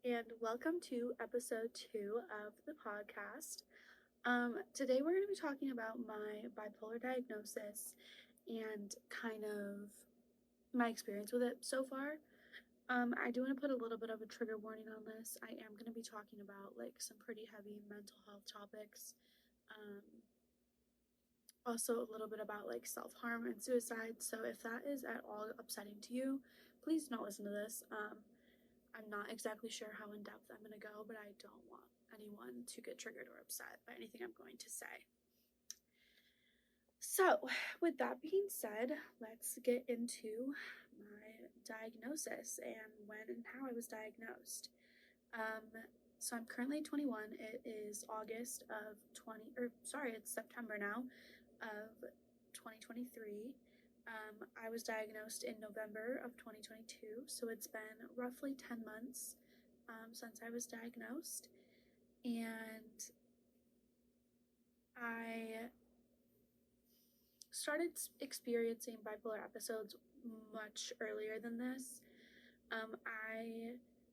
and welcome to episode 2 of the podcast. Today we're going to be talking about my bipolar diagnosis and kind of my experience with it so far. I do want to put a little bit of a trigger warning on this. I am going to be talking about like some pretty heavy mental health topics. Um, Also a little bit about like self-harm and suicide. So if that is at all upsetting to you, please don't listen to this. I'm not exactly sure how in depth I'm going to go, but I don't want anyone to get triggered or upset by anything I'm going to say. So, with that being said, let's get into my diagnosis and when and how I was diagnosed. So I'm currently 21. It is August of it's September now of 2023. I was diagnosed in November of 2022, so it's been roughly 10 months since I was diagnosed, and I started experiencing bipolar episodes much earlier than this.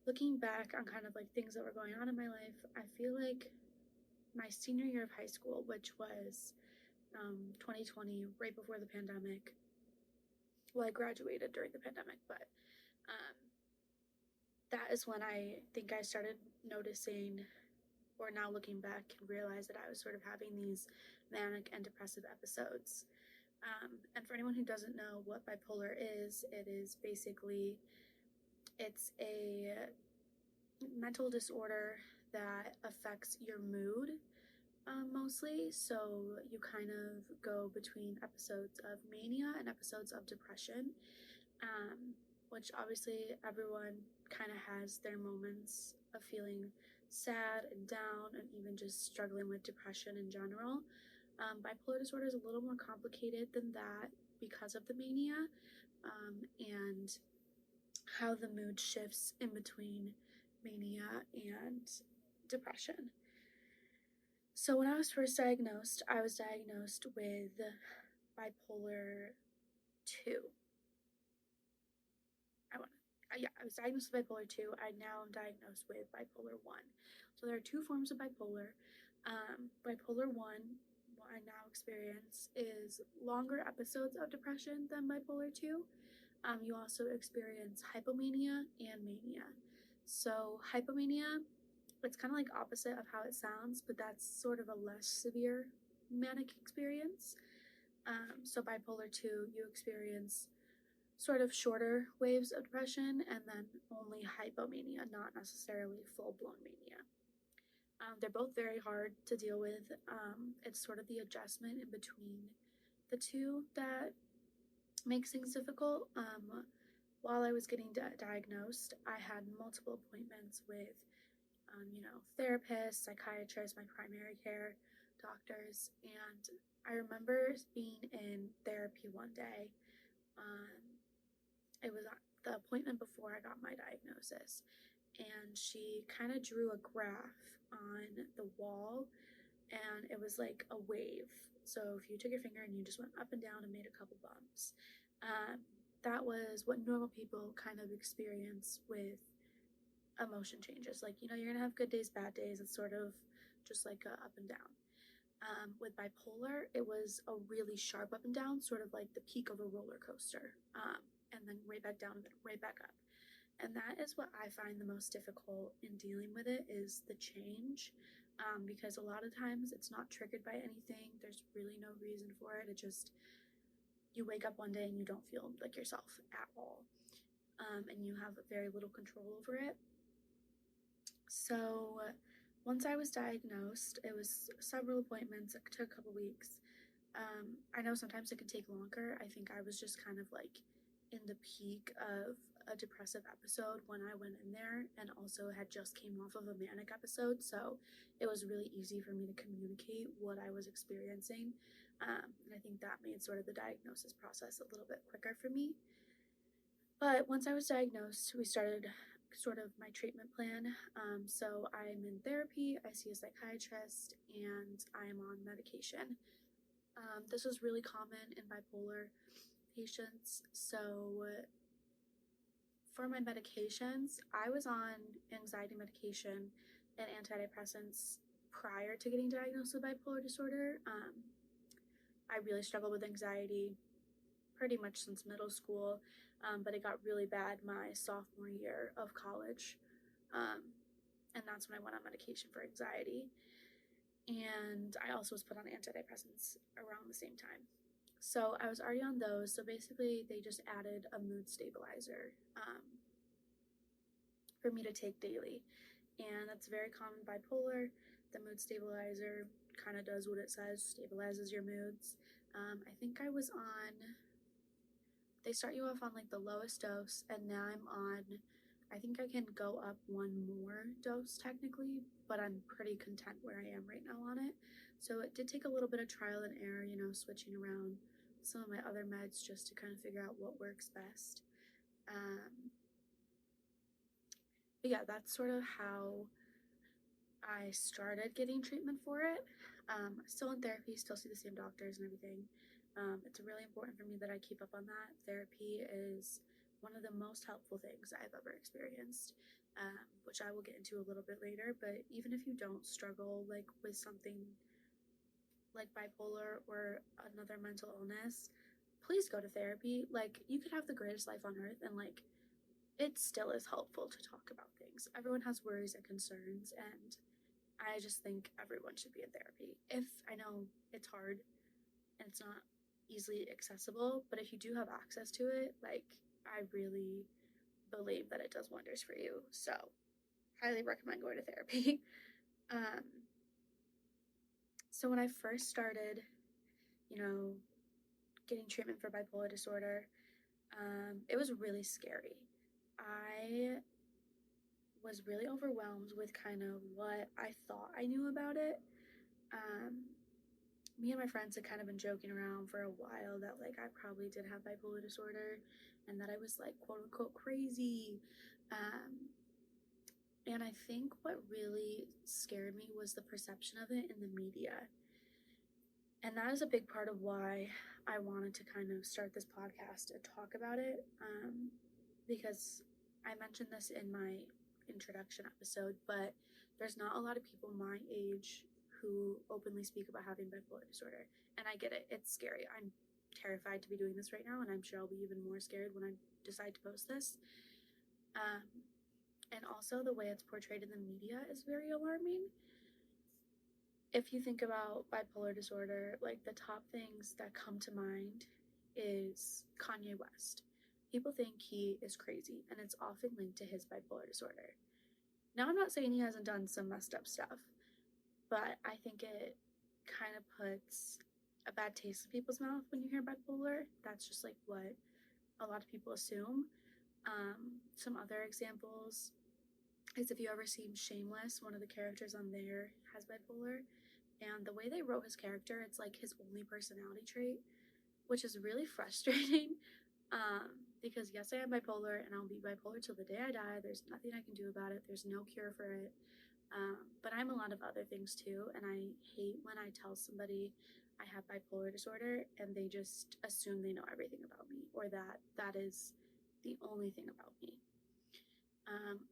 Looking back on kind of like things that were going on in my life, I feel like my senior year of high school, which was 2020, right before the pandemic. Well, I graduated during the pandemic, but um, that is when I think I started noticing, or now looking back, can realize that I was sort of having these manic and depressive episodes. And for anyone who doesn't know what bipolar is, it is basically, it's a mental disorder that affects your mood mostly. So you kind of go between episodes of mania and episodes of depression, which obviously everyone kind of has their moments of feeling sad and down and even just struggling with depression in general. Bipolar disorder is a little more complicated than that because of the mania and how the mood shifts in between mania and depression. So when I was first diagnosed, I was diagnosed with bipolar 2. I was diagnosed with bipolar 2. I now am diagnosed with bipolar 1. So there are two forms of bipolar. Bipolar 1, what I now experience, is longer episodes of depression than bipolar 2. You also experience hypomania and mania. So hypomania, it's kind of like opposite of how it sounds, but that's sort of a less severe manic experience. So bipolar 2, you experience sort of shorter waves of depression and then only hypomania, not necessarily full-blown mania. They're both very hard to deal with. It's sort of the adjustment in between the two that makes things difficult. While I was getting diagnosed, I had multiple appointments with, therapists, psychiatrists, my primary care doctors, and I remember being in therapy one day. It was the appointment before I got my diagnosis, and she kind of drew a graph on the wall, and it was like a wave. So if you took your finger and you just went up and down and made a couple bumps, that was what normal people kind of experience with emotion changes. Like, you're gonna have good days, bad days. It's sort of just like a up and down. With bipolar, it was a really sharp up and down, sort of like the peak of a roller coaster, and then right back down and then right back up. And that is what I find the most difficult in dealing with it, is the change, because a lot of times it's not triggered by anything. There's really no reason for it. It just, you wake up one day and you don't feel like yourself at all, and you have very little control over it. So once I was diagnosed, it was several appointments. It took a couple weeks. I know sometimes it could take longer. I think I was just kind of like in the peak of a depressive episode when I went in there, and also had just came off of a manic episode, so it was really easy for me to communicate what I was experiencing, and I think that made sort of the diagnosis process a little bit quicker for me. But once I was diagnosed, we started sort of my treatment plan. So I'm in therapy, I see a psychiatrist, and I'm on medication. This is really common in bipolar patients. So for my medications, I was on anxiety medication and antidepressants prior to getting diagnosed with bipolar disorder. I really struggled with anxiety pretty much since middle school, but it got really bad my sophomore year of college. And that's when I went on medication for anxiety. And I also was put on antidepressants around the same time. So I was already on those. So basically, they just added a mood stabilizer for me to take daily. And that's very common bipolar. The mood stabilizer kind of does what it says, stabilizes your moods. I think I was on, they start you off on like the lowest dose, and now I'm on, I think I can go up one more dose technically, but I'm pretty content where I am right now on it. So it did take a little bit of trial and error, you know, switching around some of my other meds just to kind of figure out what works best. But yeah, that's sort of how I started getting treatment for it. Still in therapy, still see the same doctors and everything. It's really important for me that I keep up on that. Therapy is one of the most helpful things I've ever experienced, which I will get into a little bit later. But even if you don't struggle like with something like bipolar or another mental illness, please go to therapy. Like, you could have the greatest life on earth, and like, it still is helpful to talk about things. Everyone has worries and concerns, and I just think everyone should be in therapy. If I know it's hard and it's not easily accessible, but if you do have access to it, like, I really believe that it does wonders for you. So, highly recommend going to therapy. So when I first started, you know, getting treatment for bipolar disorder, it was really scary. I was really overwhelmed with kind of what I thought I knew about it. Me and my friends had kind of been joking around for a while that like I probably did have bipolar disorder and that I was like quote unquote crazy. And I think what really scared me was the perception of it in the media. And that is a big part of why I wanted to kind of start this podcast and talk about it, because I mentioned this in my introduction episode, but there's not a lot of people my age who openly speak about having bipolar disorder. And I get it. It's scary. I'm terrified to be doing this right now, and I'm sure I'll be even more scared when I decide to post this. And also the way it's portrayed in the media is very alarming. If you think about bipolar disorder, like the top things that come to mind is Kanye West. People think he is crazy, and it's often linked to his bipolar disorder. Now, I'm not saying he hasn't done some messed up stuff, but I think it kind of puts a bad taste in people's mouth when you hear bipolar. That's just like what a lot of people assume. Some other examples is if you ever seen Shameless, one of the characters on there has bipolar, and the way they wrote his character, it's like his only personality trait, which is really frustrating. Because yes, I am bipolar, and I'll be bipolar till the day I die. There's nothing I can do about it. There's no cure for it. But I'm a lot of other things too, and I hate when I tell somebody I have bipolar disorder and they just assume they know everything about me, or that that is the only thing about me.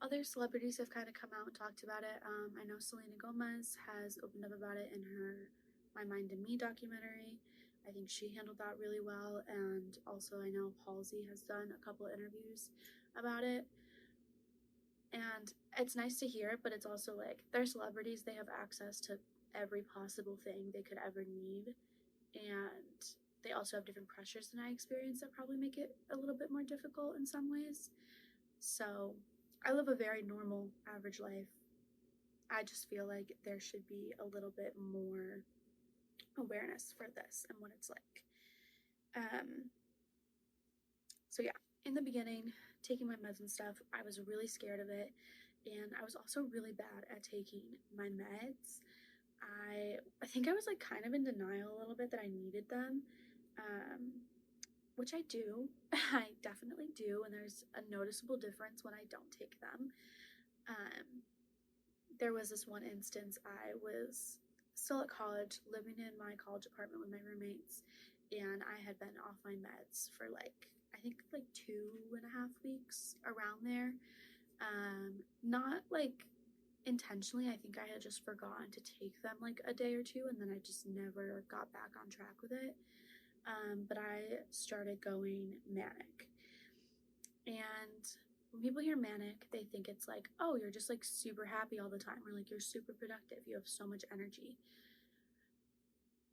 Other celebrities have kind of come out and talked about it. I know Selena Gomez has opened up about it in her My Mind and Me documentary. I think she handled that really well, and also I know Halsey has done a couple of interviews about it. And it's nice to hear, but it's also like, they're celebrities, they have access to every possible thing they could ever need, and they also have different pressures than I experience that probably make it a little bit more difficult in some ways. So I live a very normal, average life. I just feel like there should be a little bit more awareness for this and what it's like. So yeah, in the beginning, taking my meds and stuff, I was really scared of it, and I was also really bad at taking my meds. I think I was like kind of in denial a little bit that I needed them, which I do. I definitely do, and there's a noticeable difference when I don't take them. There was this one instance, I was still at college, living in my college apartment with my roommates, and I had been off my meds for like, I think like 2.5 weeks, around there. Not like intentionally. I think I had just forgotten to take them like a day or two, and then I just never got back on track with it. But I started going manic. And when people hear manic, they think it's like, oh, you're just like super happy all the time, or like you're super productive, you have so much energy.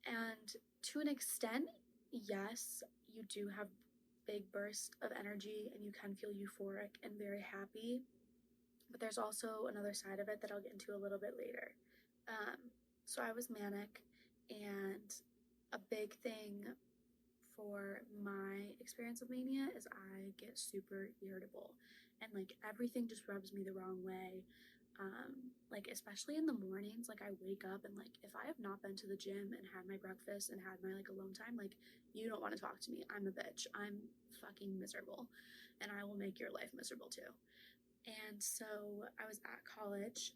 And to an extent, yes, you do have big bursts of energy and you can feel euphoric and very happy. But there's also another side of it that I'll get into a little bit later. So I was manic, and a big thing for my experience of mania is I get super irritable, and like everything just rubs me the wrong way. Like especially in the mornings, like I wake up and like if I have not been to the gym and had my breakfast and had my like alone time, like you don't want to talk to me. I'm a bitch. I'm fucking miserable, and I will make your life miserable too. And so I was at college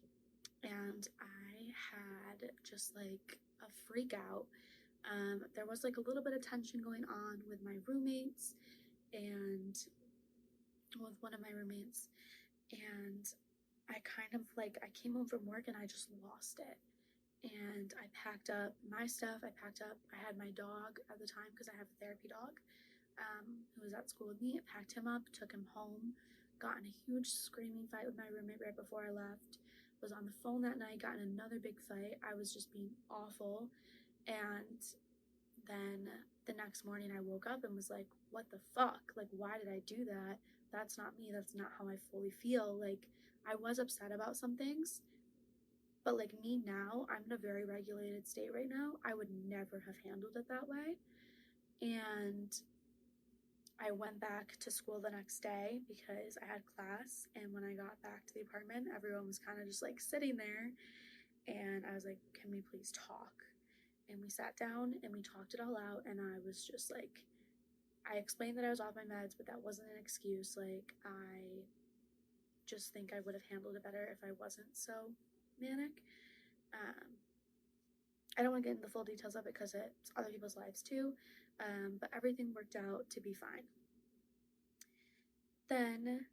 and I had just like a freak out. There was like a little bit of tension going on with my roommates and with one of my roommates. And I kind of like, I came home from work and I just lost it. And I packed up my stuff. I had my dog at the time because I have a therapy dog who was at school with me. I packed him up, took him home, got in a huge screaming fight with my roommate right before I left, was on the phone that night, got in another big fight. I was just being awful. And then the next morning I woke up and was like, what the fuck? Like, why did I do that? That's not me. That's not how I fully feel. Like, I was upset about some things, but like me now, I'm in a very regulated state right now. I would never have handled it that way. And I went back to school the next day because I had class. And when I got back to the apartment, everyone was kind of just like sitting there. And I was like, can we please talk? And we sat down and we talked it all out. And I was just like, I explained that I was off my meds, but that wasn't an excuse. Like, I just think I would have handled it better if I wasn't so manic. I don't want to get into the full details of it because it's other people's lives too, but everything worked out to be fine. Then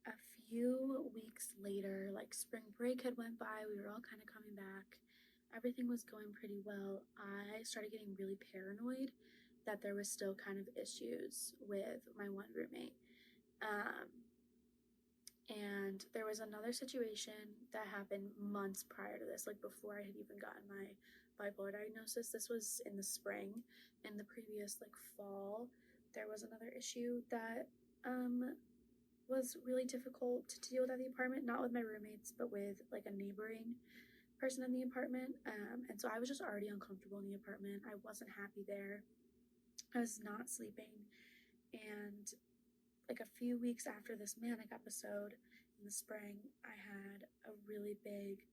a few weeks later, like spring break had went by, we were all kind of coming back. Everything was going pretty well. I started getting really paranoid that there was still kind of issues with my one roommate. And there was another situation that happened months prior to this, like before I had even gotten my bipolar diagnosis. This was in the spring. In the previous like fall, there was another issue that was really difficult to deal with at the apartment, not with my roommates, but with like a neighboring person in the apartment. And so I was just already uncomfortable in the apartment. I wasn't happy there. I was not sleeping. And like a few weeks after this manic episode in the spring, I had a really big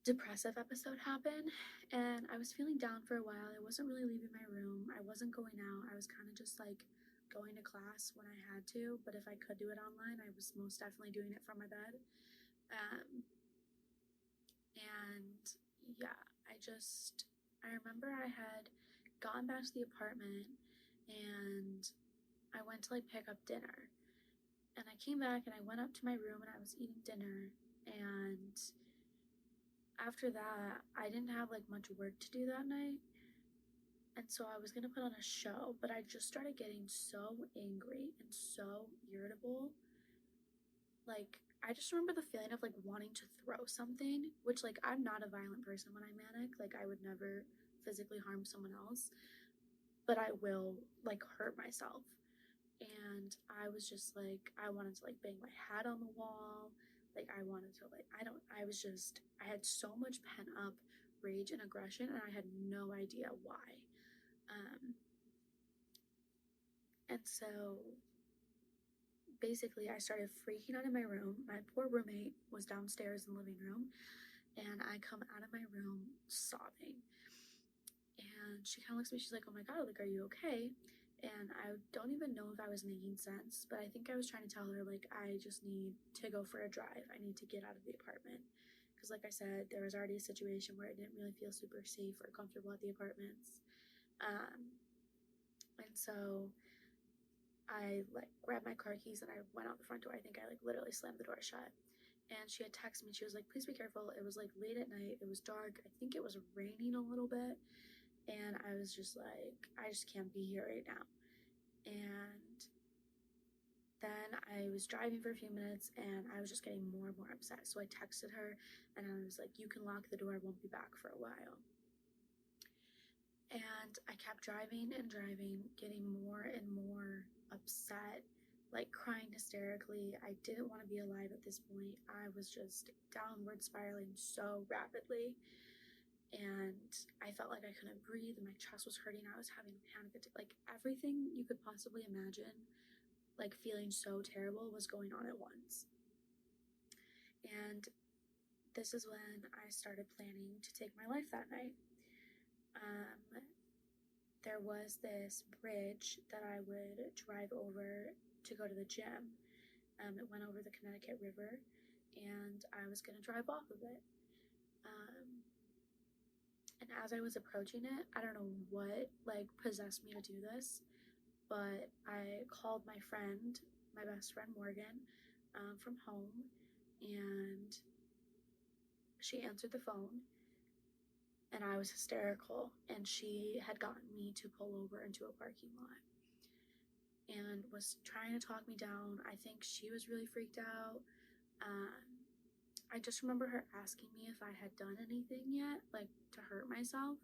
depressive episode happen, and I was feeling down for a while. I wasn't really leaving my room. I wasn't going out. I was kind of just like going to class when I had to, but if I could do it online, I was most definitely doing it from my bed. And yeah, I remember I had gotten back to the apartment and I went to like pick up dinner. And I came back and I went up to my room and I was eating dinner. And after that, I didn't have like much work to do that night. And so I was going to put on a show, but I just started getting so angry and so irritable. Like, I just remember the feeling of like wanting to throw something, which like I'm not a violent person when I'm manic. Like, I would never physically harm someone else, but I will like hurt myself. And I was just like, I wanted to like bang my hat on the wall. Like I wanted to like, I had so much pent up rage and aggression and I had no idea why. And so basically I started freaking out in my room. My poor roommate was downstairs in the living room and I come out of my room sobbing. And she kind of looks at me, she's like, oh my God, like, are you okay? And I don't even know if I was making sense, but I think I was trying to tell her, like, I just need to go for a drive. I need to get out of the apartment. Because, like I said, there was already a situation where I didn't really feel super safe or comfortable at the apartments. And so I like grabbed my car keys and I went out the front door. I think I like literally slammed the door shut. And she had texted me. She was like, "Please be careful." It was like late at night. It was dark. I think it was raining a little bit. And I was just like, I just can't be here right now. And then I was driving for a few minutes and I was just getting more and more upset. So I texted her and I was like, "You can lock the door. I won't be back for a while." And I kept driving and driving, getting more and more upset, like crying hysterically. I didn't want to be alive at this point. I was just downward spiraling so rapidly. And I felt like I couldn't breathe and my chest was hurting. I was having a panic attack. Like everything you could possibly imagine, like feeling so terrible, was going on at once. And this is when I started planning to take my life that night. There was this bridge that I would drive over to go to the gym. It went over the Connecticut River, and I was going to drive off of it. And as I was approaching it, I don't know what like possessed me to do this, but I called my friend, my best friend Morgan, from home, and she answered the phone. And I was hysterical, and she had gotten me to pull over into a parking lot and was trying to talk me down. I think she was really freaked out. I just remember her asking me if I had done anything yet, like to hurt myself,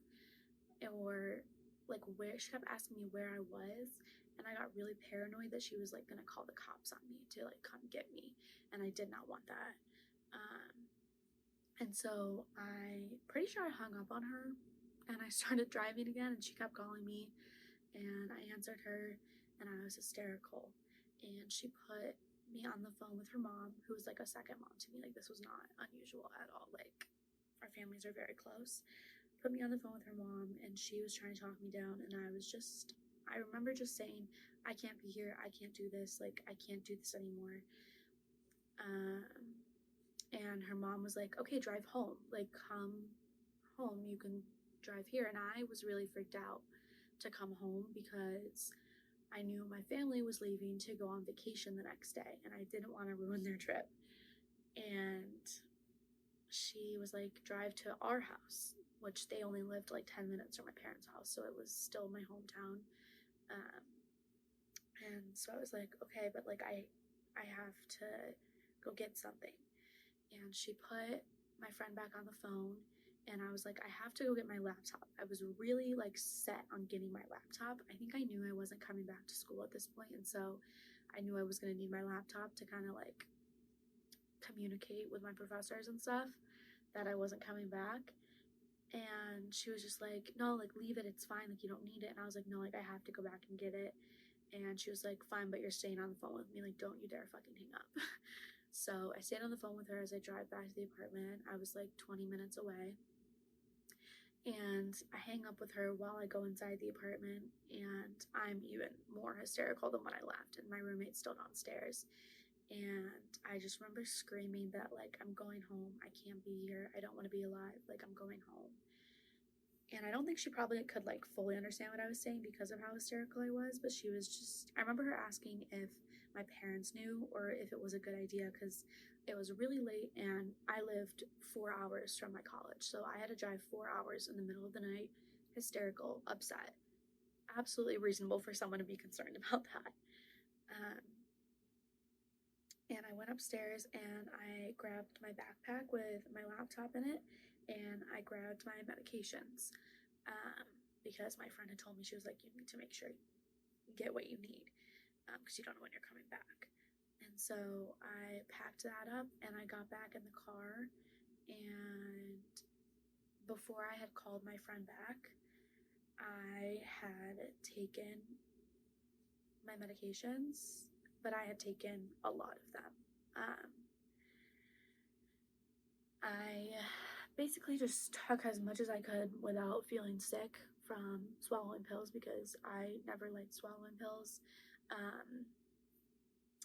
or like where. She kept asking me where I was, and I got really paranoid that she was like gonna call the cops on me to like come get me, and I did not want that. And so I pretty sure I hung up on her and I started driving again, and she kept calling me and I answered her and I was hysterical. And she put me on the phone with her mom, who was like a second mom to me. Like this was not unusual at all. Like our families are very close. Put me on the phone with her mom and she was trying to talk me down, and I remember just saying, "I can't be here. I can't do this. Like I can't do this anymore." And her mom was like, "Okay, drive home. Like, come home. You can drive here." And I was really freaked out to come home because I knew my family was leaving to go on vacation the next day, and I didn't want to ruin their trip. And she was like, "Drive to our house," which they only lived like 10 minutes from my parents' house, so it was still my hometown. And so I was like, "Okay, but like I have to go get something." And she put my friend back on the phone, and I was like, "I have to go get my laptop." I was really like set on getting my laptop. I think I knew I wasn't coming back to school at this point, and so I knew I was going to need my laptop to kind of like communicate with my professors and stuff that I wasn't coming back. And she was just like, "No, like leave it, it's fine, like you don't need it." And I was like, "No, like I have to go back and get it." And she was like, "Fine, but you're staying on the phone with me, like don't you dare fucking hang up." So I stayed on the phone with her as I drive back to the apartment. I was like 20 minutes away. And I hang up with her while I go inside the apartment, and I'm even more hysterical than when I left, and my roommate's still downstairs. And I just remember screaming that, like, "I'm going home. I can't be here. I don't want to be alive. Like, I'm going home." And I don't think she probably could like fully understand what I was saying because of how hysterical I was, but she was just, I remember her asking if my parents knew or if it was a good idea, because it was really late and I lived 4 hours from my college. So I had to drive 4 hours in the middle of the night, hysterical, upset. Absolutely reasonable for someone to be concerned about that. And I went upstairs and I grabbed my backpack with my laptop in it, and I grabbed my medications, because my friend had told me, she was like, "You need to make sure you get what you need because you don't know when you're coming back." And so I packed that up and I got back in the car, and before I had called my friend back, I had taken my medications, but I had taken a lot of them. I basically just took as much as I could without feeling sick from swallowing pills, because I never liked swallowing pills.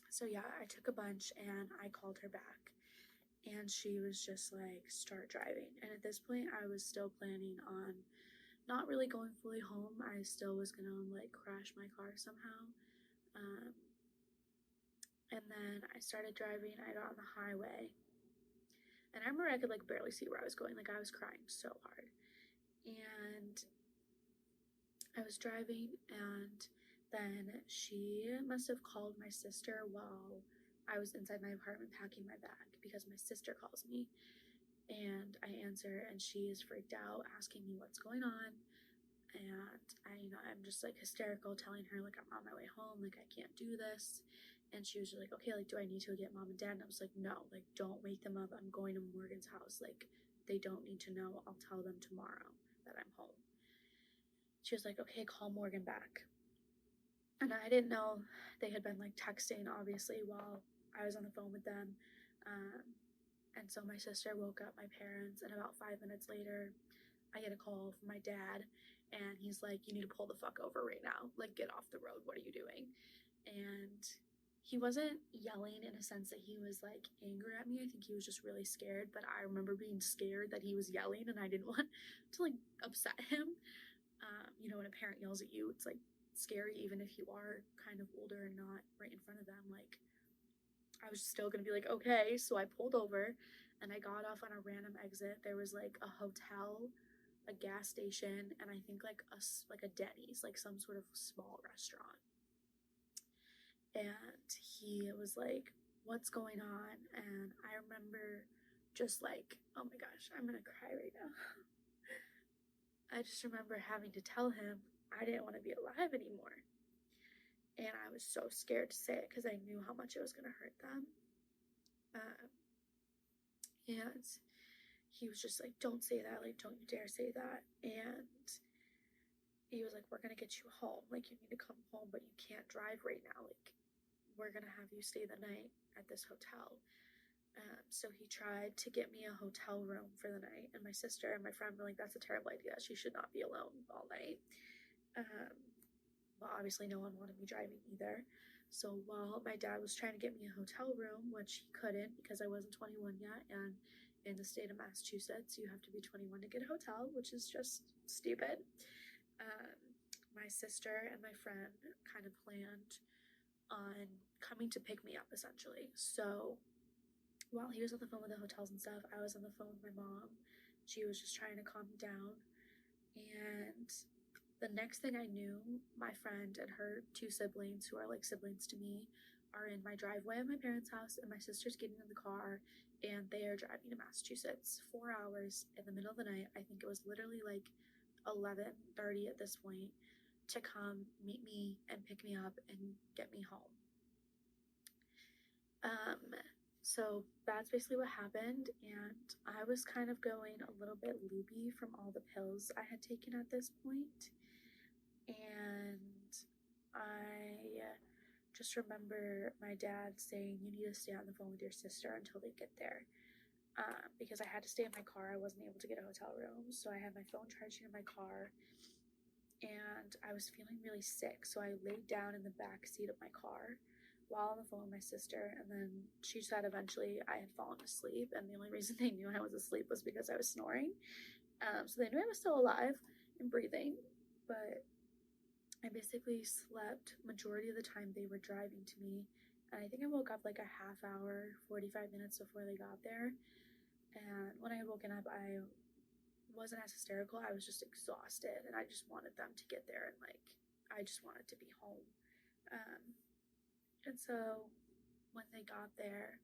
So yeah, I took a bunch and I called her back, and she was just like, "Start driving." And at this point, I was still planning on not really going fully home. I still was gonna like crash my car somehow. And then I started driving. I got on the highway, and I remember I could like barely see where I was going. Like I was crying so hard. And I was driving, and then she must have called my sister while I was inside my apartment packing my bag, because my sister calls me, and I answer, and she is freaked out, asking me what's going on. And I'm just like hysterical, telling her like I'm on my way home, like I can't do this. And she was just like, okay, like, do I need to get mom and dad? And I was like, no, like, don't wake them up. I'm going to Morgan's house. Like, they don't need to know. I'll tell them tomorrow that I'm home. She was like, okay, call Morgan back. And I didn't know they had been like texting, obviously, while I was on the phone with them. And so my sister woke up my parents, and about 5 minutes later, I get a call from my dad, and he's like, you need to pull the fuck over right now. Like, get off the road. What are you doing? And he wasn't yelling in a sense that he was like angry at me. I think he was just really scared. But I remember being scared that he was yelling, and I didn't want to like upset him. When a parent yells at you, it's like scary, even if you are kind of older and not right in front of them. Like, I was still gonna be like, okay. So I pulled over, and I got off on a random exit. There was like a hotel, a gas station, and I think like a Denny's, like some sort of small restaurant. And he was like, what's going on? And I remember just like, oh my gosh, I'm gonna cry right now. I just remember having to tell him I didn't want to be alive anymore. And I was so scared to say it because I knew how much it was going to hurt them. And he was just like, don't say that. Like, don't you dare say that. And he was like, we're going to get you home. Like, you need to come home, but you can't drive right now. Like, we're going to have you stay the night at this hotel. So he tried to get me a hotel room for the night, and my sister and my friend were like, that's a terrible idea. She should not be alone all night. Well, obviously no one wanted me driving either. So while my dad was trying to get me a hotel room, which he couldn't because I wasn't 21 yet, and in the state of Massachusetts, you have to be 21 to get a hotel, which is just stupid. My sister and my friend kind of planned on coming to pick me up, essentially. So while he was on the phone with the hotels and stuff, I was on the phone with my mom. She was just trying to calm me down. And the next thing I knew, my friend and her two siblings, who are like siblings to me, are in my driveway at my parents' house, and my sister's getting in the car, and they are driving to Massachusetts 4 hours in the middle of the night. I think it was literally like 11:30 at this point, to come meet me and pick me up and get me home. So that's basically what happened, and I was kind of going a little bit loopy from all the pills I had taken at this point. And I just remember my dad saying, you need to stay on the phone with your sister until they get there. Because I had to stay in my car. I wasn't able to get a hotel room, so I had my phone charging in my car, and I was feeling really sick, so I laid down in the back seat of my car while on the phone with my sister, and then she said eventually I had fallen asleep, and the only reason they knew I was asleep was because I was snoring. So they knew I was still alive and breathing, but I basically slept majority of the time they were driving to me, and I think I woke up like a half hour, 45 minutes before they got there. And when I had woken up, I wasn't as hysterical. I was just exhausted, and I just wanted them to get there, and like I just wanted to be home. And so when they got there,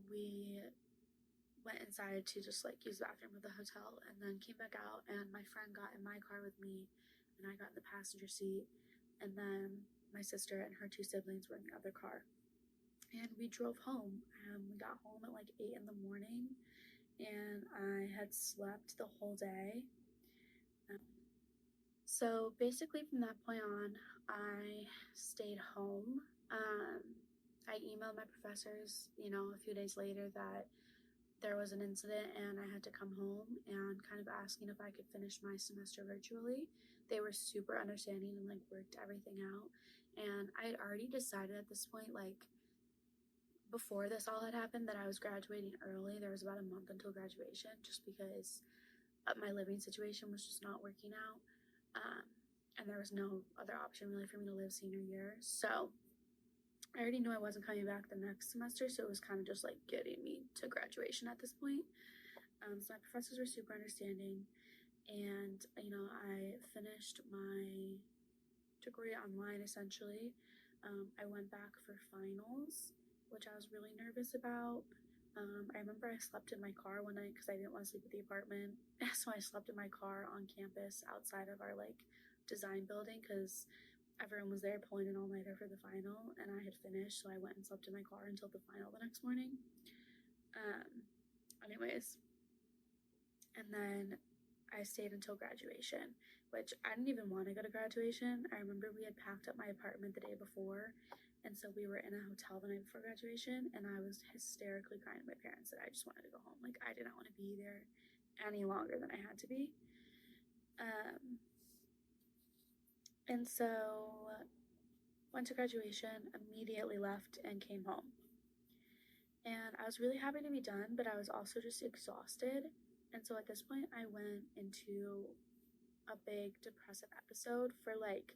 we went inside to just like use the bathroom of the hotel, and then came back out, and my friend got in my car with me, and I got in the passenger seat, and then my sister and her two siblings were in the other car, and we drove home. We got home at like 8 in the morning, and I had slept the whole day. So basically from that point on, I stayed home. I emailed my professors, a few days later, that there was an incident and I had to come home, and kind of asking if I could finish my semester virtually. They were super understanding and like worked everything out. And I had already decided at this point, like before this all had happened, that I was graduating early. There was about a month until graduation, just because my living situation was just not working out. and there was no other option really for me to live senior year. So I already knew I wasn't coming back the next semester, so it was kind of just like getting me to graduation at this point. So my professors were super understanding, and I finished my degree online essentially. I went back for finals, which I was really nervous about. I remember I slept in my car one night because I didn't want to sleep at the apartment. So I slept in my car on campus outside of our like design building because everyone was there pulling an all-nighter for the final, and I had finished, so I went and slept in my car until the final the next morning. Anyways, and then I stayed until graduation, which I didn't even want to go to graduation. I remember we had packed up my apartment the day before, and so we were in a hotel the night before graduation, and I was hysterically crying to my parents that I just wanted to go home. Like, I did not want to be there any longer than I had to be. And so went to graduation, immediately left, and came home. And I was really happy to be done, but I was also just exhausted. And so at this point, I went into a big depressive episode for like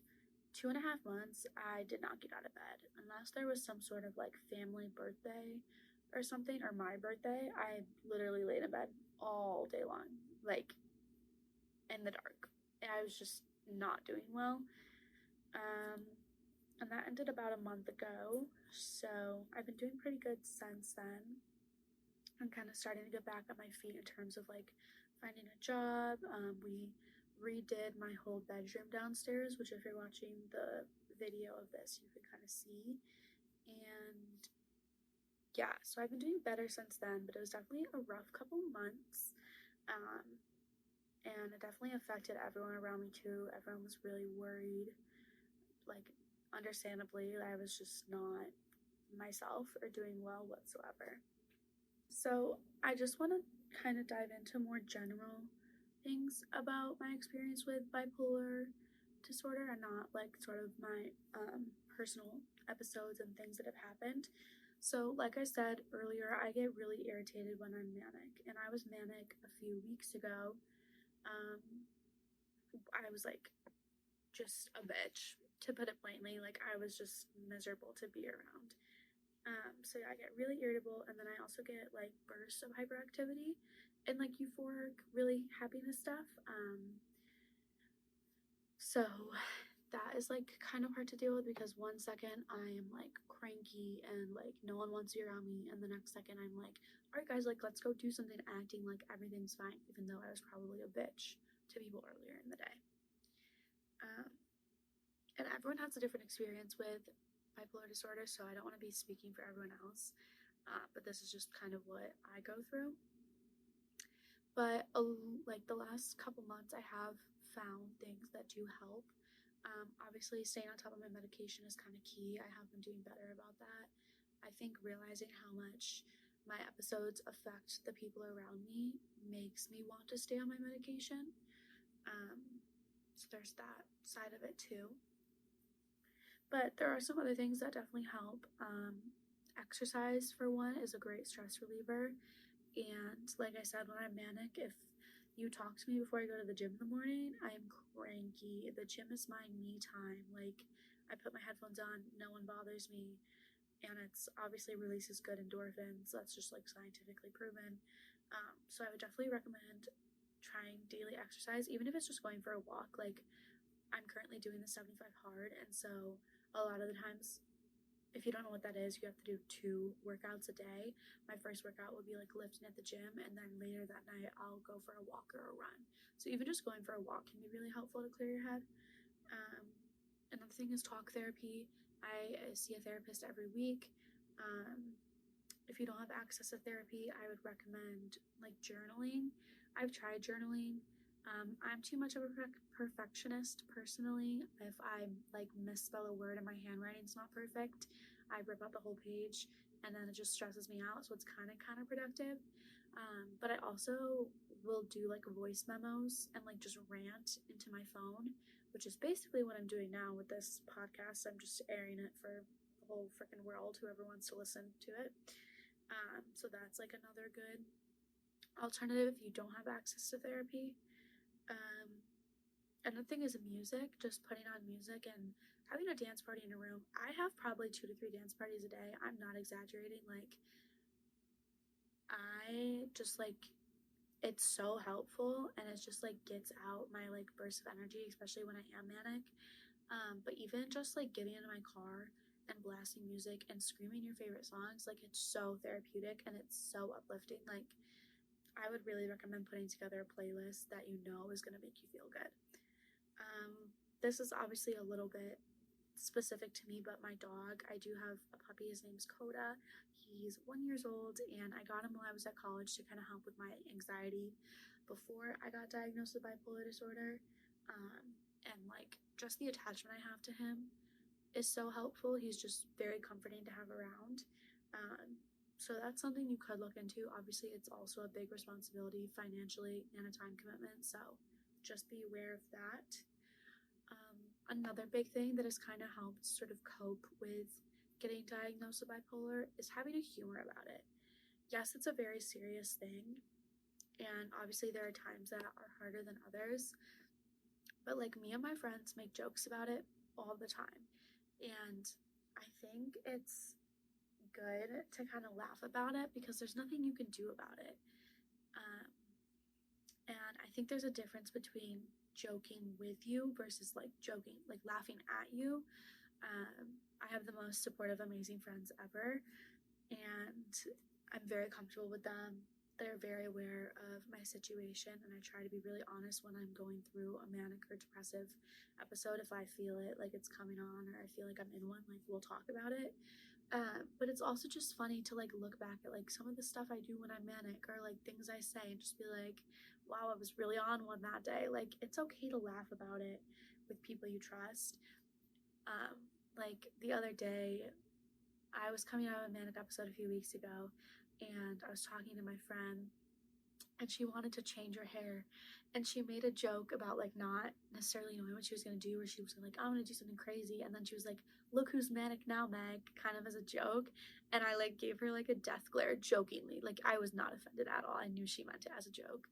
2.5 months. I did not get out of bed unless there was some sort of like family birthday or something, or my birthday. I literally laid in bed all day long, like in the dark. I was just not doing well. And that ended about a month ago. So I've been doing pretty good since then. I'm kind of starting to get back on my feet in terms of like finding a job. We redid my whole bedroom downstairs, which if you're watching the video of this, you can kind of see. And yeah, so I've been doing better since then, but it was definitely a rough couple months. And it definitely affected everyone around me too. Everyone was really worried. Like, understandably, I was just not myself or doing well whatsoever. So I just want to kind of dive into more general things about my experience with bipolar disorder and not like sort of my personal episodes and things that have happened. So like I said earlier, I get really irritated when I'm manic, and I was manic a few weeks ago. I was like just a bitch, to put it plainly. Like, I was just miserable to be around. So yeah, I get really irritable, and then I also get like bursts of hyperactivity and like euphoric, really happiness stuff. So that is like kind of hard to deal with because one second I am like cranky and like no one wants to be around me, and the next second I'm like, all right guys, like let's go do something, acting like everything's fine, even though I was probably a bitch to people earlier in the day. And everyone has a different experience with bipolar disorder, so I don't want to be speaking for everyone else, but this is just kind of what I go through. But like the last couple months, I have found things that do help. Obviously, staying on top of my medication is kind of key. I have been doing better about that. I think realizing how much my episodes affect the people around me makes me want to stay on my medication. So there's that side of it too. But there are some other things that definitely help. Exercise, for one, is a great stress reliever. And like I said, when I'm manic, if you talk to me before I go to the gym in the morning, I am cranky. The gym is my me time. Like, I put my headphones on, no one bothers me, and it's obviously releases good endorphins. That's just like scientifically proven. So I would definitely recommend trying daily exercise, even if it's just going for a walk. Like, I'm currently doing the 75 hard, and so a lot of the times, if you don't know what that is, you have to do 2 workouts a day. My first workout would be like lifting at the gym, and then later that night I'll go for a walk or a run. So even just going for a walk can be really helpful to clear your head. Another thing is talk therapy. I see a therapist every week. If you don't have access to therapy, I would recommend like journaling. I've tried journaling. I'm too much of a perfectionist personally. If I like misspell a word and my handwriting's not perfect, I rip out the whole page, and then it just stresses me out. So it's kind of counterproductive. But I also will do like voice memos and like just rant into my phone, which is basically what I'm doing now with this podcast. I'm just airing it for the whole freaking world, whoever wants to listen to it. So that's like another good alternative if you don't have access to therapy. And the thing is music, just putting on music and having a dance party in a room. I have probably 2 to 3 dance parties a day. I'm not exaggerating. Like, I just like it's so helpful and it just like gets out my like burst of energy, especially when I am manic. But even just like getting into my car and blasting music and screaming your favorite songs, like it's so therapeutic and it's so uplifting. Like I would really recommend putting together a playlist that you know is gonna make you feel good. Um, this is obviously a little bit specific to me, but my dog, I do have a puppy. His name's Coda. He's 1 year old, and I got him while I was at college to kind of help with my anxiety before I got diagnosed with bipolar disorder. And like just the attachment I have to him is so helpful. He's just very comforting to have around. So that's something you could look into. Obviously, it's also a big responsibility financially and a time commitment. So just be aware of that. Another big thing that has kind of helped sort of cope with getting diagnosed with bipolar is having a humor about it. Yes, it's a very serious thing, and obviously there are times that are harder than others, but like me and my friends make jokes about it all the time. And I think it's good to kind of laugh about it because there's nothing you can do about it. Um, and I think there's a difference between joking with you versus like joking, like laughing at you. I have the most supportive, amazing friends ever, and I'm very comfortable with them. They're very aware of my situation, and I try to be really honest when I'm going through a manic or depressive episode. If I feel it, like it's coming on, or I feel like I'm in one, like we'll talk about it. But it's also just funny to like look back at like some of the stuff I do when I'm manic, or like things I say, and just be like, wow, I was really on one that day. Like, it's okay to laugh about it with people you trust. Um, like the other day, I was coming out of a manic episode a few weeks ago, and I was talking to my friend, and she wanted to change her hair, and she made a joke about like not necessarily knowing what she was gonna do, or she was like, I'm gonna do something crazy, and then she was like, "Look who's manic now, Meg," kind of as a joke, and I like gave her like a death glare jokingly. Like I was not offended at all. I knew she meant it as a joke.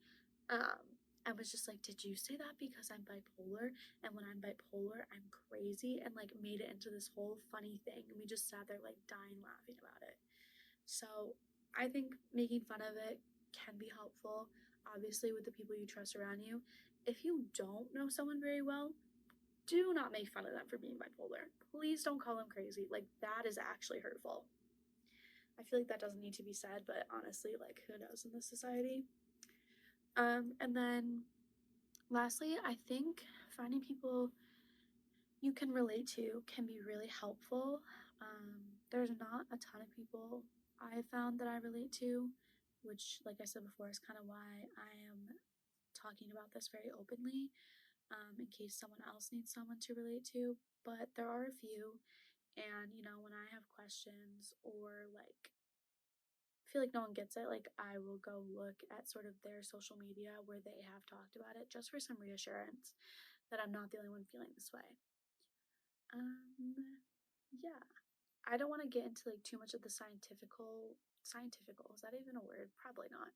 Um, I was just like, did you say that because I'm bipolar? And when I'm bipolar, I'm crazy, and like made it into this whole funny thing. And we just sat there like dying laughing about it. So I think making fun of it can be helpful, obviously, with the people you trust around you. If you don't know someone very well, do not make fun of them for being bipolar. Please don't call them crazy. Like, that is actually hurtful. I feel like that doesn't need to be said, but honestly, like, who knows in this society? And then lastly, I think finding people you can relate to can be really helpful. There's not a ton of people I found that I relate to, which, like I said before, is kind of why I am talking about this very openly, in case someone else needs someone to relate to. But there are a few, and when I have questions or like feel like no one gets it, like I will go look at sort of their social media where they have talked about it just for some reassurance that I'm not the only one feeling this way. Yeah, I don't want to get into like too much of the scientifical, is that even a word? Probably not.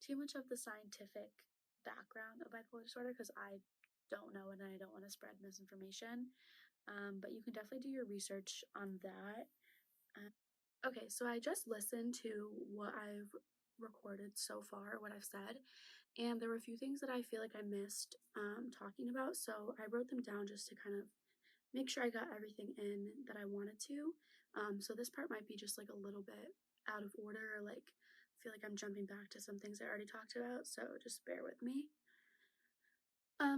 Too much of the scientific background of bipolar disorder because I don't know and I don't want to spread misinformation. But you can definitely do your research on that. Okay, so I just listened to what I've recorded so far, what I've said, and there were a few things that I feel like I missed talking about. So I wrote them down just to kind of make sure I got everything in that I wanted to. So this part might be just like a little bit out of order, or like feel like I'm jumping back to some things I already talked about. So just bear with me.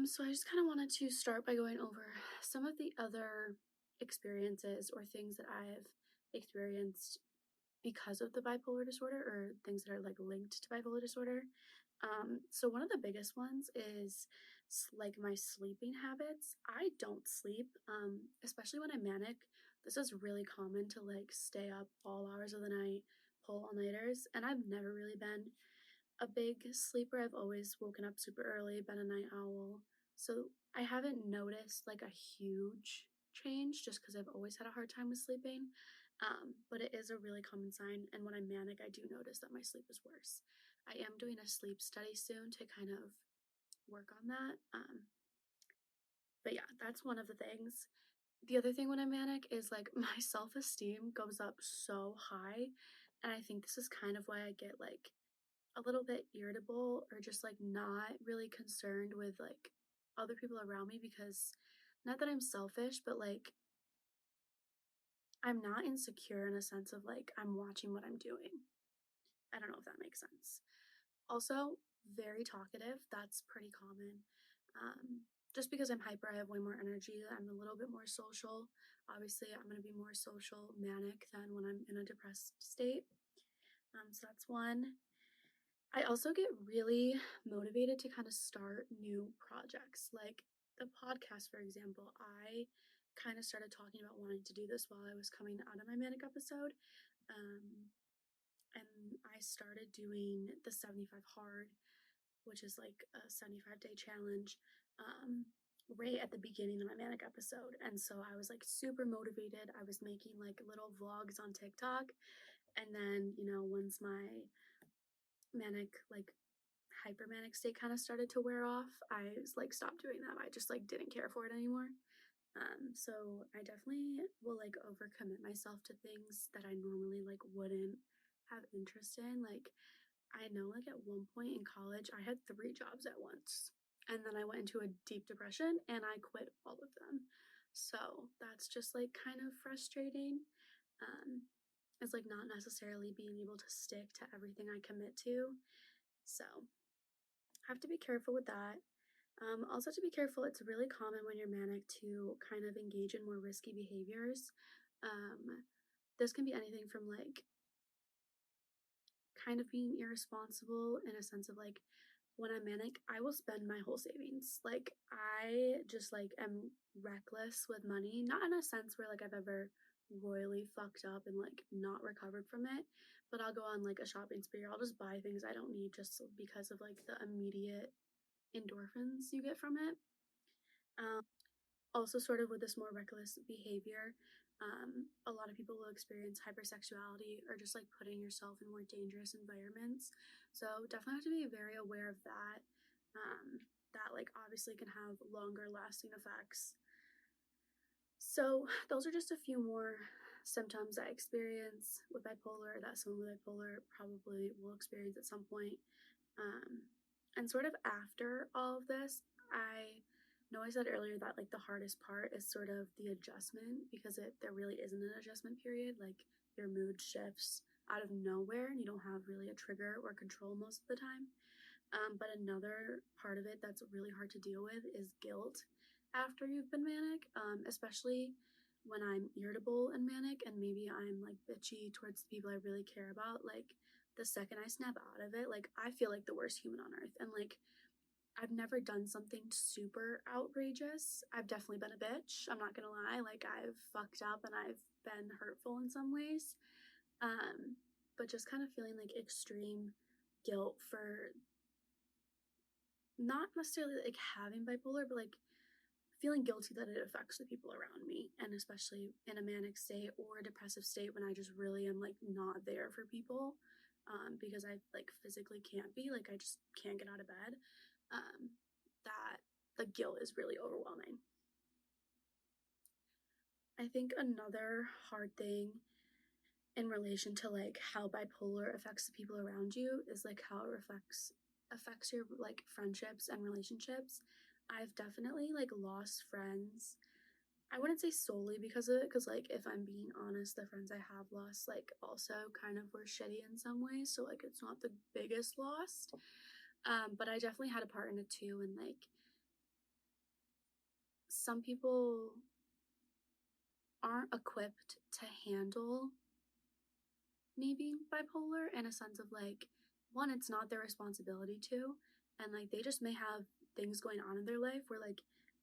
So I just kind of wanted to start by going over some of the other experiences or things that I've experienced because of the bipolar disorder, or things that are like linked to bipolar disorder. So one of the biggest ones is like my sleeping habits. I don't sleep, especially when I'm manic. This is really common to like stay up all hours of the night, pull all nighters, and I've never really been a big sleeper. I've always woken up super early, been a night owl. So I haven't noticed like a huge change just because I've always had a hard time with sleeping. But it is a really common sign. And when I'm manic, I do notice that my sleep is worse. I am doing a sleep study soon to kind of work on that. But yeah, that's one of the things. The other thing when I'm manic is like my self-esteem goes up so high. And I think this is kind of why I get like a little bit irritable or just like not really concerned with like other people around me because not that I'm selfish, but like I'm not insecure in a sense of like I'm watching what I'm doing. I don't know if that makes sense. Also, very talkative. That's pretty common. Just because I'm hyper, I have way more energy. I'm a little bit more social. Obviously, I'm going to be more social, manic than when I'm in a depressed state. So that's one. I also get really motivated to kind of start new projects. Like the podcast, for example, I kind of started talking about wanting to do this while I was coming out of my manic episode. Um, and I started doing the 75 hard, which is like a 75-day challenge, right at the beginning of my manic episode. And so I was like super motivated. I was making like little vlogs on TikTok. And then, once my manic, like hypermanic state kind of started to wear off, I like stopped doing that. I just like didn't care for it anymore. So I definitely will like overcommit myself to things that I normally like wouldn't have interest in. Like I know like at one point in college I had 3 jobs at once. And then I went into a deep depression and I quit all of them. So that's just like kind of frustrating. Um, it's like not necessarily being able to stick to everything I commit to. So have to be careful with that. Also, to be careful, it's really common when you're manic to kind of engage in more risky behaviors. This can be anything from like kind of being irresponsible in a sense of like when I'm manic, I will spend my whole savings. Like I just like am reckless with money, not in a sense where like I've ever royally fucked up and like not recovered from it, but I'll go on like a shopping spree. I'll just buy things I don't need just because of like the immediate endorphins you get from it. Um, Also, sort of with this more reckless behavior, a lot of people will experience hypersexuality or just like putting yourself in more dangerous environments. So definitely have to be very aware of that. That like obviously can have longer lasting effects. So those are just a few more symptoms I experience with bipolar that someone with bipolar probably will experience at some point. Um, and sort of after all of this, I know I said earlier that like the hardest part is sort of the adjustment because there really isn't an adjustment period. Like your mood shifts out of nowhere and you don't have really a trigger or control most of the time. But another part of it that's really hard to deal with is guilt after you've been manic, especially when I'm irritable and manic and maybe I'm like bitchy towards the people I really care about. Like the second I snap out of it, like I feel like the worst human on earth. And like I've never done something super outrageous. I've definitely been a bitch. I'm not gonna lie. Like I've fucked up and I've been hurtful in some ways. But just kind of feeling like extreme guilt for not necessarily like having bipolar, but like feeling guilty that it affects the people around me, and especially in a manic state or a depressive state when I just really am like not there for people, because I like physically can't be, like I just can't get out of bed. That the guilt is really overwhelming. I think another hard thing in relation to like how bipolar affects the people around you is like how it affects your like friendships and relationships. I've definitely like lost friends. I wouldn't say solely because of it, because like if I'm being honest, the friends I have lost like also kind of were shitty in some ways, so like it's not the biggest loss. But I definitely had a part in it too, and like some people aren't equipped to handle me being bipolar in a sense of like, one, it's not their responsibility to, and like they just may have things going on in their life where like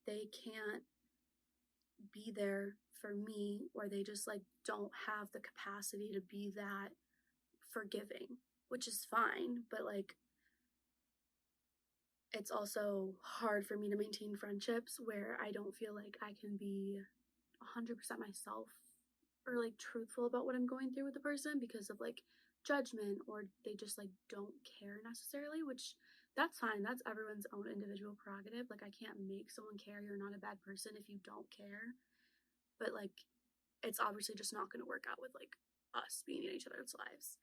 they can't be there for me, or they just like don't have the capacity to be that forgiving, which is fine, but like it's also hard for me to maintain friendships where I don't feel like I can be 100% myself or like truthful about what I'm going through with the person because of like judgment, or they just like don't care necessarily, which that's fine. That's everyone's own individual prerogative. Like, I can't make someone care. You're not a bad person if you don't care. But, like, it's obviously just not going to work out with, like, us being in each other's lives.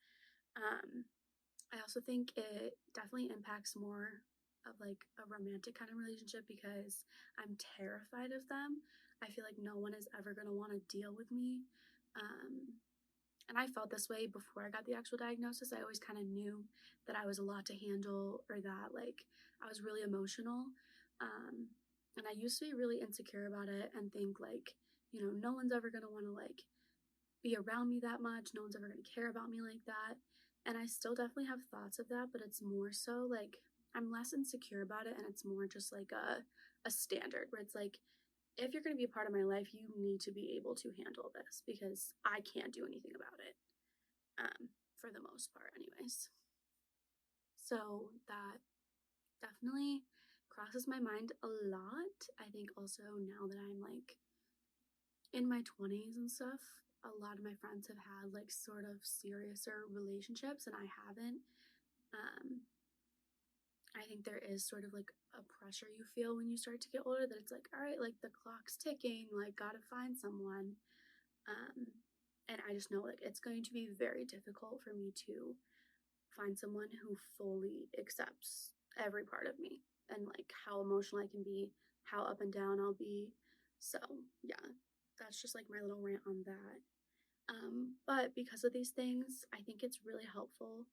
I also think it definitely impacts more of, like, a romantic kind of relationship because I'm terrified of them. I feel like no one is ever going to want to deal with me. And I felt this way before I got the actual diagnosis. I always kind of knew that I was a lot to handle or that, like, I was really emotional. And I used to be really insecure about it and think, like, no one's ever going to want to, like, be around me that much. No one's ever going to care about me like that. And I still definitely have thoughts of that, but it's more so, like, I'm less insecure about it and it's more just like a standard where it's like, if you're going to be a part of my life, you need to be able to handle this because I can't do anything about it, for the most part, anyways. So that definitely crosses my mind a lot. I think also now that I'm, like, in my 20s and stuff, a lot of my friends have had, like, sort of seriouser relationships and I haven't. I think there is sort of like a pressure you feel when you start to get older that it's like, all right, like, the clock's ticking, like, gotta find someone. And I just know, like, it's going to be very difficult for me to find someone who fully accepts every part of me and, like, how emotional I can be, how up and down I'll be. So yeah, that's just like my little rant on that. But because of these things, I think it's really helpful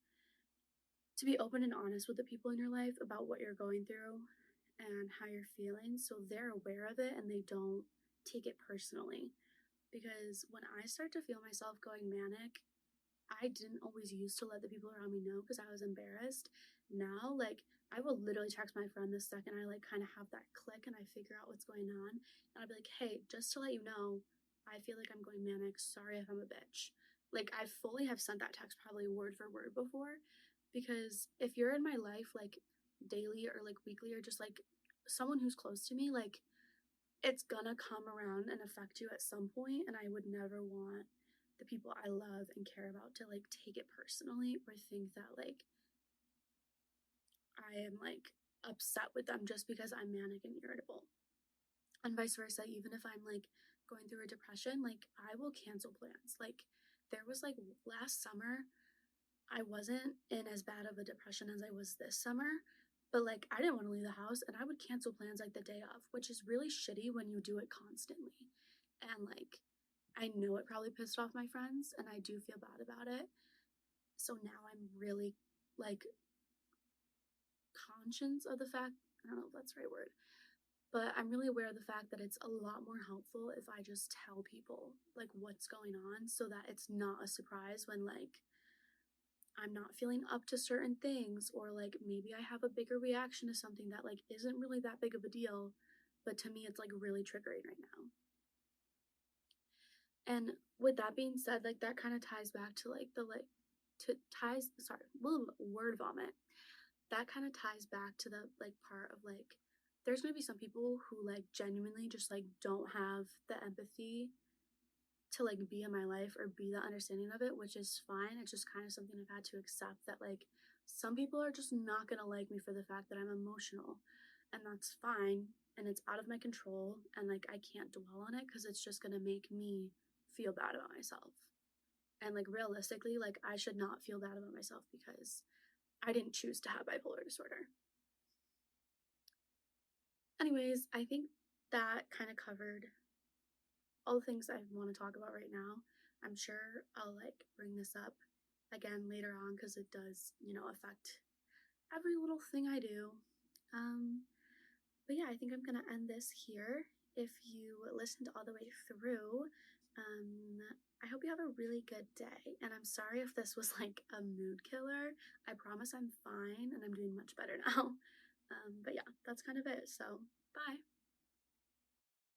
to be open and honest with the people in your life about what you're going through and how you're feeling so they're aware of it and they don't take it personally. Because when I start to feel myself going manic, I didn't always used to let the people around me know because I was embarrassed. Now, like, I will literally text my friend the second I, like, kind of have that click and I figure out what's going on. And I'll be like, hey, just to let you know, I feel like I'm going manic. Sorry if I'm a bitch. Like, I fully have sent that text probably word for word before. Because if you're in my life, like, daily or, like, weekly or just, like, someone who's close to me, like, it's gonna come around and affect you at some point, and I would never want the people I love and care about to, like, take it personally or think that, like, I am, like, upset with them just because I'm manic and irritable. And vice versa, even if I'm, like, going through a depression, like, I will cancel plans. Like, there was, like, last summer, I wasn't in as bad of a depression as I was this summer, but, like, I didn't want to leave the house and I would cancel plans, like, the day of, which is really shitty when you do it constantly. And, like, I know it probably pissed off my friends and I do feel bad about it. So now I'm really, like, conscious of the fact, I don't know if that's the right word, but I'm really aware of the fact that it's a lot more helpful if I just tell people, like, what's going on so that it's not a surprise when, like, I'm not feeling up to certain things, or, like, maybe I have a bigger reaction to something that, like, isn't really that big of a deal, but to me it's, like, really triggering right now. And with that being said, like, that kind of ties back to, like, the, like, to ties sorry word vomit, that kind of ties back to the, like, part of, like, there's gonna be some people who, like, genuinely just, like, don't have the empathy to, like, be in my life or be the understanding of it, which is fine. It's just kind of something I've had to accept that, like, some people are just not gonna like me for the fact that I'm emotional, and that's fine, and it's out of my control, and, like, I can't dwell on it because it's just gonna make me feel bad about myself. And, like, realistically, like, I should not feel bad about myself because I didn't choose to have bipolar disorder. Anyways, I think that kind of covered all the things I want to talk about right now. I'm sure I'll, like, bring this up again later on because it does, affect every little thing I do. But yeah, I think I'm gonna end this here. If you listened all the way through, I hope you have a really good day. And I'm sorry if this was, like, a mood killer. I promise I'm fine and I'm doing much better now. But yeah, that's kind of it. So bye.